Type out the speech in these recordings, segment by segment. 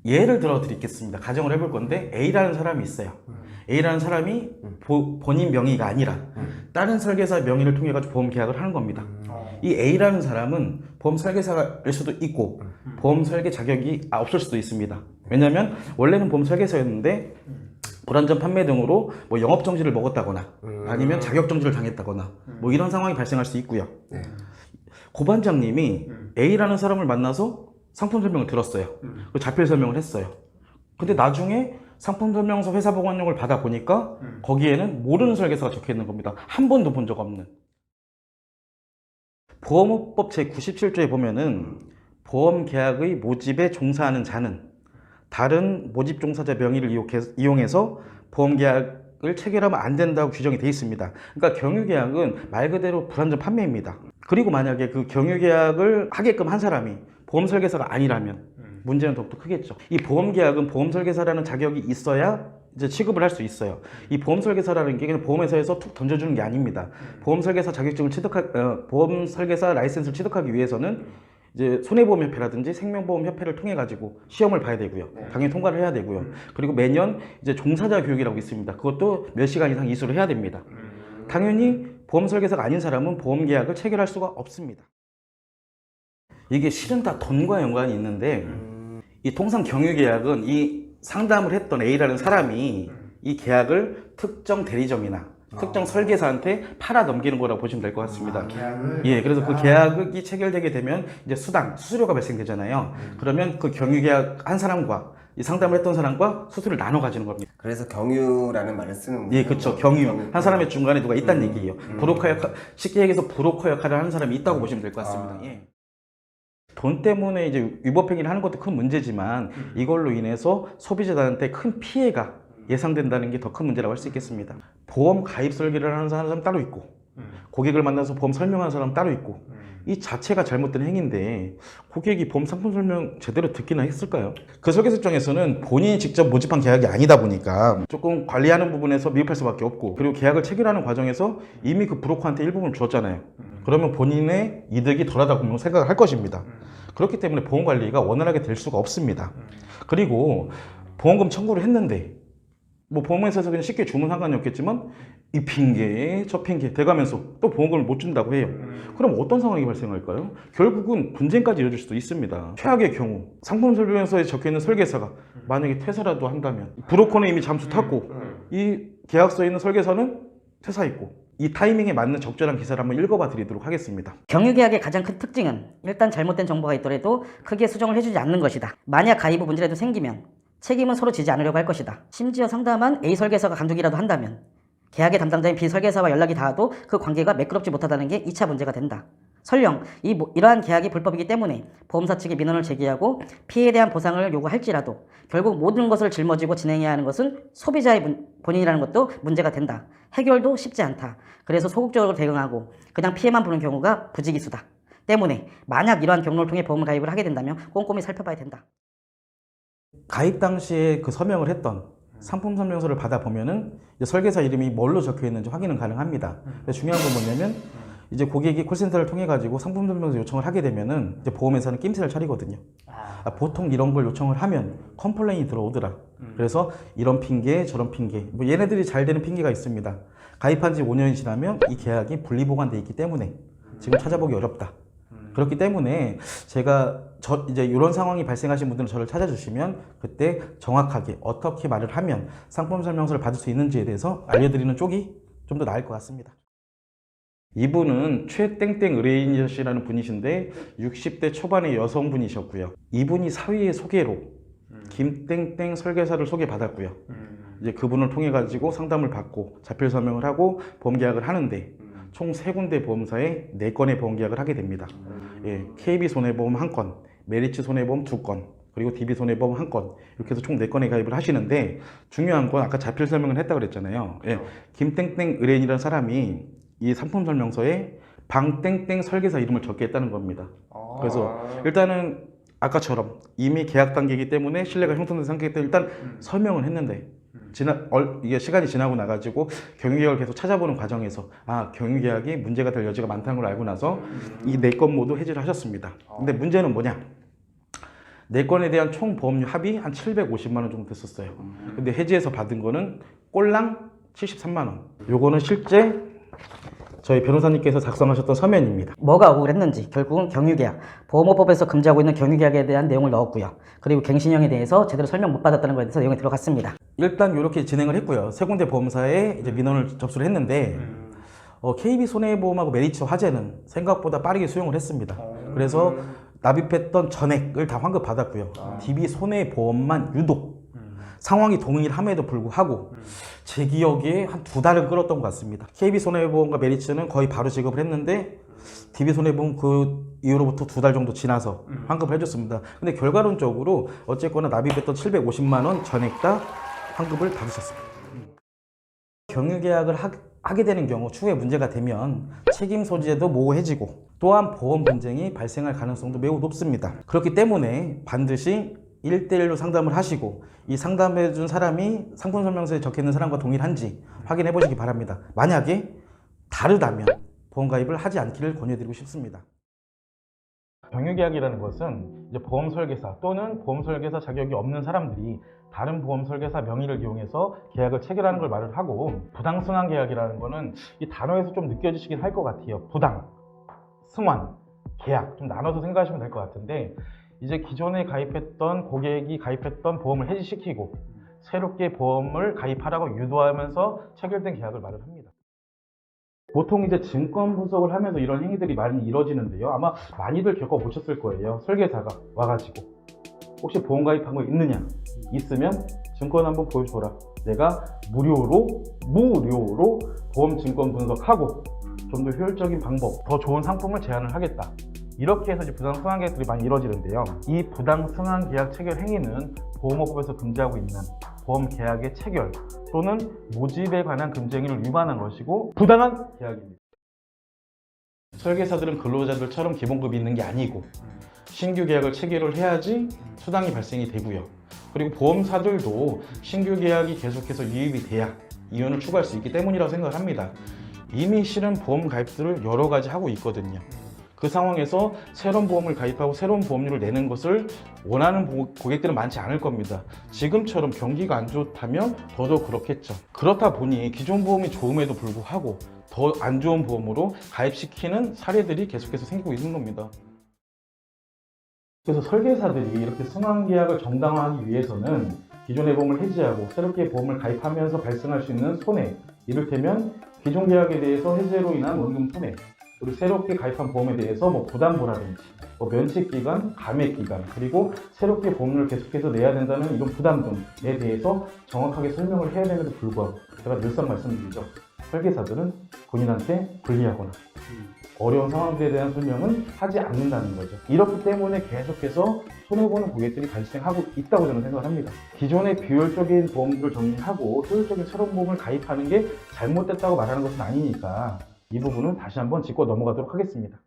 예를 들어 드리겠습니다. 가정을 해볼 건데 A라는 사람이 있어요. A라는 사람이 본인 명의가 아니라 다른 설계사 명의를 통해 가지고 보험 계약을 하는 겁니다. 이 A라는 사람은 보험 설계사일 수도 있고 보험 설계 자격이 없을 수도 있습니다. 왜냐하면 원래는 보험 설계사였는데 불안전 판매 등으로 뭐 영업 정지를 먹었다거나 아니면 자격 정지를 당했다거나 뭐 이런 상황이 발생할 수 있고요. 고반장님이 A라는 사람을 만나서 상품 설명을 들었어요. 그 자필 설명을 했어요. 근데 나중에 상품 설명서 회사 보관용을 받아 보니까 거기에는 모르는 설계사가 적혀 있는 겁니다. 한 번도 본 적 없는. 보험법 제97조에 보면은 보험 계약의 모집에 종사하는 자는 다른 모집 종사자 명의를 이용해서 보험 계약을 체결하면 안 된다고 규정이 되어 있습니다. 그러니까 경유 계약은 말 그대로 불안전 판매입니다. 그리고 만약에 그 경유 계약을 하게끔 한 사람이 보험 설계사가 아니라면 문제는 더욱더 크겠죠. 이 보험 계약은 보험 설계사라는 자격이 있어야 이제 취급을 할 수 있어요. 이 보험 설계사라는 게 그냥 보험회사에서 툭 던져주는 게 아닙니다. 보험 설계사 자격증을 보험 설계사 라이센스를 취득하기 위해서는 이제 손해보험협회라든지 생명보험협회를 통해 가지고 시험을 봐야 되고요. 당연히 통과를 해야 되고요. 그리고 매년 이제 종사자 교육이라고 있습니다. 그것도 몇 시간 이상 이수를 해야 됩니다. 당연히 보험 설계사가 아닌 사람은 보험 계약을 체결할 수가 없습니다. 이게 실은 다 돈과 연관이 있는데 이 통상 경유 계약은 이 상담을 했던 A라는 사람이 이 계약을 특정 대리점이나 특정 설계사한테 팔아 넘기는 거라고 보시면 될 것 같습니다. 예, 그래서 그 계약이 체결되게 되면 이제 수수료가 발생되잖아요. 그러면 그 경유 계약 한 사람과 이 상담을 했던 사람과 수수료를 나눠 가지는 겁니다. 그래서 경유라는 말을 쓰는 거예요. 예, 그렇죠. 경유. 한 사람의 중간에 누가 있다는 얘기예요. 브로커 역할, 쉽게 얘기해서 브로커 역할을 하는 사람이 있다고 보시면 될 것 같습니다. 예. 돈 때문에 이제 위법행위를 하는 것도 큰 문제지만 이걸로 인해서 소비자들한테 큰 피해가 예상된다는 게 더 큰 문제라고 할 수 있겠습니다. 보험 가입 설계를 하는 사람 따로 있고 고객을 만나서 보험 설명하는 사람 따로 있고 이 자체가 잘못된 행위인데 고객이 보험 상품 설명 제대로 듣기나 했을까요? 그 설계사 입장에서는 본인이 직접 모집한 계약이 아니다 보니까 조금 관리하는 부분에서 미흡할 수밖에 없고 그리고 계약을 체결하는 과정에서 이미 그 브로커한테 일부분을 줬잖아요. 그러면 본인의 이득이 덜하다고 생각을 할 것입니다. 그렇기 때문에 보험 관리가 원활하게 될 수가 없습니다. 그리고 보험금 청구를 했는데 뭐 보험회사에서 그냥 쉽게 주면 상관이 없겠지만 이 핑계 저 핑계 대가면서 또 보험금을 못 준다고 해요. 그럼 어떤 상황이 발생할까요? 결국은 분쟁까지 이어질 수도 있습니다. 최악의 경우 상품 설명서에 적혀있는 설계사가 만약에 퇴사라도 한다면 브로커는 이미 잠수 탔고 이 계약서에 있는 설계사는 퇴사했고 이 타이밍에 맞는 적절한 기사를 한번 읽어봐 드리도록 하겠습니다. 경유계약의 가장 큰 특징은 일단 잘못된 정보가 있더라도 크게 수정을 해주지 않는 것이다. 만약 가입 후 문제라도 생기면 책임은 서로 지지 않으려고 할 것이다. 심지어 상담한 A 설계사가 감독이라도 한다면 계약의 담당자인 B 설계사와 연락이 닿아도 그 관계가 매끄럽지 못하다는 게 2차 문제가 된다. 설령 이러한 계약이 불법이기 때문에 보험사 측에 민원을 제기하고 피해에 대한 보상을 요구할지라도 결국 모든 것을 짊어지고 진행해야 하는 것은 소비자의 본인이라는 것도 문제가 된다. 해결도 쉽지 않다. 그래서 소극적으로 대응하고 그냥 피해만 보는 경우가 부지기수다. 때문에 만약 이러한 경로를 통해 보험 가입을 하게 된다면 꼼꼼히 살펴봐야 된다. 가입 당시에 그 서명을 했던 상품 설명서를 받아보면은 설계사 이름이 뭘로 적혀 있는지 확인은 가능합니다. 근데 중요한 건 뭐냐면 이제 고객이 콜센터를 통해 가지고 상품 설명서 요청을 하게 되면은 이제 보험회사는 낌새를 차리거든요. 보통 이런 걸 요청을 하면 컴플레인이 들어오더라. 그래서 이런 핑계 저런 핑계 뭐 얘네들이 잘 되는 핑계가 있습니다. 가입한 지 5년이 지나면 이 계약이 분리보관돼 있기 때문에 지금 찾아보기 어렵다. 그렇기 때문에 제가 이제 이런 상황이 발생하신 분들은 저를 찾아주시면 그때 정확하게 어떻게 말을 하면 상품 설명서를 받을 수 있는지에 대해서 알려드리는 쪽이 좀 더 나을 것 같습니다. 이분은 최땡땡 의뢰인이시라는 분이신데 60대 초반의 여성분이셨고요. 이분이 사위의 소개로 김땡땡 설계사를 소개받았고요. 이제 그분을 통해 가지고 상담을 받고 자필 서명을 하고 보험 계약을 하는데 총 3군데 보험사에 4건의 보험 계약을 하게 됩니다. 예, KB 손해보험 1건, 메리츠 손해보험 2건, 그리고 DB 손해보험 1건 이렇게 해서 총 4건의 가입을 하시는데 중요한 건 아까 자필 설명을 했다고 그랬잖아요. 예, 김땡땡 의뢰인이라는 사람이 이 상품 설명서에 방땡땡 설계사 이름을 적게 했다는 겁니다. 그래서 일단은 아까처럼 이미 계약 단계이기 때문에 신뢰가 형성된 상태이기 때문에 일단 설명은 했는데 이게 시간이 지나고 나가지고 경유계약을 계속 찾아보는 과정에서 경유계약이 문제가 될 여지가 많다는 걸 알고 나서 이 4건 모두 해지를 하셨습니다. 근데 문제는 뭐냐? 네 건에 대한 총 보험료 합이 한 750만 원 정도 됐었어요. 근데 해지해서 받은 거는 꼴랑 73만 원. 요거는 실제 저희 변호사님께서 작성하셨던 서면입니다. 뭐가 억울했는지 결국은 경유계약, 보험업법에서 금지하고 있는 경유계약에 대한 내용을 넣었고요. 그리고 갱신형에 대해서 제대로 설명 못 받았다는 것에 대해서 내용이 들어갔습니다. 일단 이렇게 진행을 했고요. 세 군데 보험사에 이제 민원을 접수를 했는데 KB 손해보험하고 메리츠 화재는 생각보다 빠르게 수용을 했습니다. 그래서 납입했던 전액을 다 환급받았고요. DB 손해보험만 유독 상황이 동일함에도 불구하고 제 기억에 한 2달은 끌었던 것 같습니다. KB 손해보험과 메리츠는 거의 바로 지급을 했는데 DB 손해보험 그 이후로부터 2달 정도 지나서 환급을 해줬습니다. 근데 결과론적으로 어쨌거나 납입했던 750만 원 전액 다 환급을 받으셨습니다. 경유계약을 하게 되는 경우 추후에 문제가 되면 책임 소재도 모호해지고 또한 보험 분쟁이 발생할 가능성도 매우 높습니다. 그렇기 때문에 반드시 1대1로 상담을 하시고 이 상담해준 사람이 상품설명서에 적혀있는 사람과 동일한지 확인해 보시기 바랍니다. 만약에 다르다면 보험가입을 하지 않기를 권유드리고 싶습니다. 경유계약이라는 것은 이제 보험 설계사 또는 보험 설계사 자격이 없는 사람들이 다른 보험 설계사 명의를 이용해서 계약을 체결하는 걸 말을 하고, 부당승환 계약이라는 거는 이 단어에서 좀 느껴지시긴 할 것 같아요. 부당, 승환, 계약 좀 나눠서 생각하시면 될 것 같은데, 이제 기존에 가입했던 고객이 가입했던 보험을 해지시키고 새롭게 보험을 가입하라고 유도하면서 체결된 계약을 말을 합니다. 보통 이제 증권 분석을 하면서 이런 행위들이 많이 이루어지는데요. 아마 많이들 겪어보셨을 거예요. 설계사가 와가지고 혹시 보험 가입한 거 있느냐? 있으면 증권 한번 보여줘라. 내가 무료로 보험 증권 분석하고 좀 더 효율적인 방법, 더 좋은 상품을 제안을 하겠다. 이렇게 해서 이제 부당 승환 계약들이 많이 이루어지는데요. 이 부당 승환 계약 체결 행위는 보험업법에서 금지하고 있는 보험 계약의 체결 또는 모집에 관한 금지 행위를 위반한 것이고 부당한 계약입니다. 설계사들은 근로자들처럼 기본급이 있는 게 아니고 신규 계약을 체결을 해야지 수당이 발생이 되고요. 그리고 보험사들도 신규 계약이 계속해서 유입이 돼야 이윤을 추구할 수 있기 때문이라고 생각을 합니다. 이미 실은 보험 가입들을 여러 가지 하고 있거든요. 그 상황에서 새로운 보험을 가입하고 새로운 보험료를 내는 것을 원하는 고객들은 많지 않을 겁니다. 지금처럼 경기가 안 좋다면 더더욱 그렇겠죠. 그렇다 보니 기존 보험이 좋음에도 불구하고 더 안 좋은 보험으로 가입시키는 사례들이 계속해서 생기고 있는 겁니다. 그래서 설계사들이 이렇게 승환 계약을 정당화하기 위해서는 기존의 보험을 해지하고 새롭게 보험을 가입하면서 발생할 수 있는 손해, 이를테면 기존 계약에 대해서 해지로 인한 원금 손해, 그리고 새롭게 가입한 보험에 대해서 부담보라든지 면책기간, 감액기간, 그리고 새롭게 보험료를 계속해서 내야 된다는 이런 부담 등에 대해서 정확하게 설명을 해야 됨에도 불구하고 제가 늘상 말씀드리죠. 설계사들은 본인한테 불리하거나 어려운 상황들에 대한 설명은 하지 않는다는 거죠. 이렇기 때문에 계속해서 손해보는 고객들이 발생하고 있다고 저는 생각을 합니다. 기존의 비효율적인 보험들을 정리하고 효율적인 새로운 보험을 가입하는 게 잘못됐다고 말하는 것은 아니니까 이 부분은 다시 한번 짚고 넘어가도록 하겠습니다.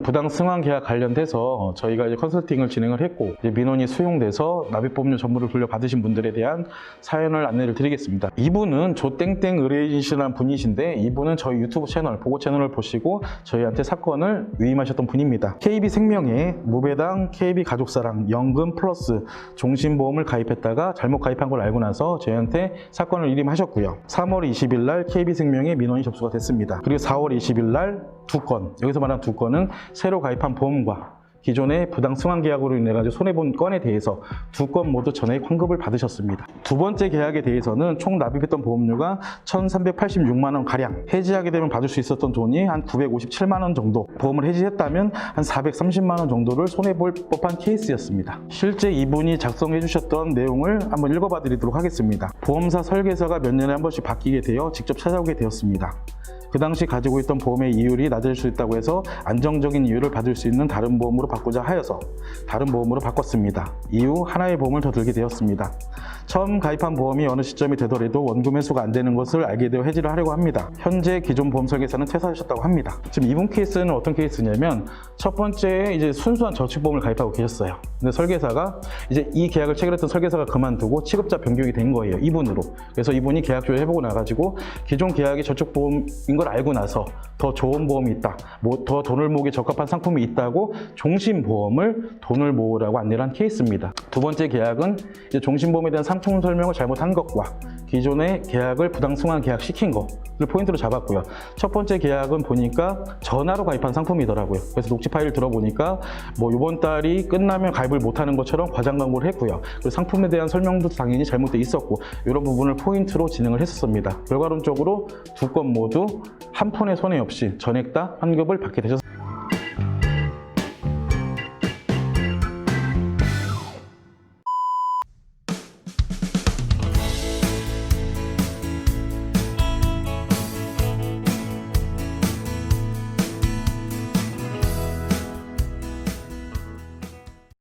부당 승환 계약 관련돼서 저희가 이제 컨설팅을 진행을 했고 이제 민원이 수용돼서 납입보험료 전부를 돌려받으신 분들에 대한 사연을 안내를 드리겠습니다. 이분은 조땡땡 의뢰인이시라는 분이신데 이분은 저희 유튜브 채널, 보고 채널을 보시고 저희한테 사건을 위임하셨던 분입니다. KB생명에 무배당 KB가족사랑 연금 플러스 종신보험을 가입했다가 잘못 가입한 걸 알고 나서 저희한테 사건을 위임하셨고요. 3월 20일 날 KB생명에 민원이 접수가 됐습니다. 그리고 4월 20일 날 2건, 여기서 말하는 2건은 새로 가입한 보험과 기존의 부당 승환 계약으로 인해 가지고 손해본 건에 대해서 2건 모두 전액 환급을 받으셨습니다. 두 번째 계약에 대해서는 총 납입했던 보험료가 1,386만 원 가량, 해지하게 되면 받을 수 있었던 돈이 한 957만 원 정도, 보험을 해지했다면 한 430만 원 정도를 손해볼 법한 케이스였습니다. 실제 이분이 작성해 주셨던 내용을 한번 읽어봐 드리도록 하겠습니다. 보험사 설계사가 몇 년에 한 번씩 바뀌게 되어 직접 찾아오게 되었습니다. 그 당시 가지고 있던 보험의 이율이 낮을 수 있다고 해서 안정적인 이율을 받을 수 있는 다른 보험으로 바꾸자 하여서 다른 보험으로 바꿨습니다. 이후 하나의 보험을 더 들게 되었습니다. 처음 가입한 보험이 어느 시점이 되더라도 원금 회수가 안 되는 것을 알게 되어 해지를 하려고 합니다. 현재 기존 보험 설계사는 퇴사하셨다고 합니다. 지금 이분 케이스는 어떤 케이스냐면 첫 번째 이제 순수한 저축보험을 가입하고 계셨어요. 근데 설계사가 이제 이 계약을 체결했던 설계사가 그만두고 취급자 변경이 된 거예요. 이분으로. 그래서 이분이 계약 조회를 해보고 나가지고 기존 계약이 저축보험인 걸 걸 알고 나서 더 좋은 보험이 있다, 뭐 더 돈을 모으기 적합한 상품이 있다고 종신보험을 돈을 모으라고 안내를 한 케이스입니다. 두 번째 계약은 이제 종신보험에 대한 상품 설명을 잘못한 것과 기존의 계약을 부당승한 계약시킨 거를 포인트로 잡았고요. 첫 번째 계약은 보니까 전화로 가입한 상품이더라고요. 그래서 녹취 파일을 들어보니까 뭐 이번 달이 끝나면 가입을 못하는 것처럼 과장 광고를 했고요. 그리고 상품에 대한 설명도 당연히 잘못돼 있었고 이런 부분을 포인트로 진행을 했었습니다. 결과론적으로 두 건 모두 한 푼의 손해 없이 전액 다 환급을 받게 되셨습니다.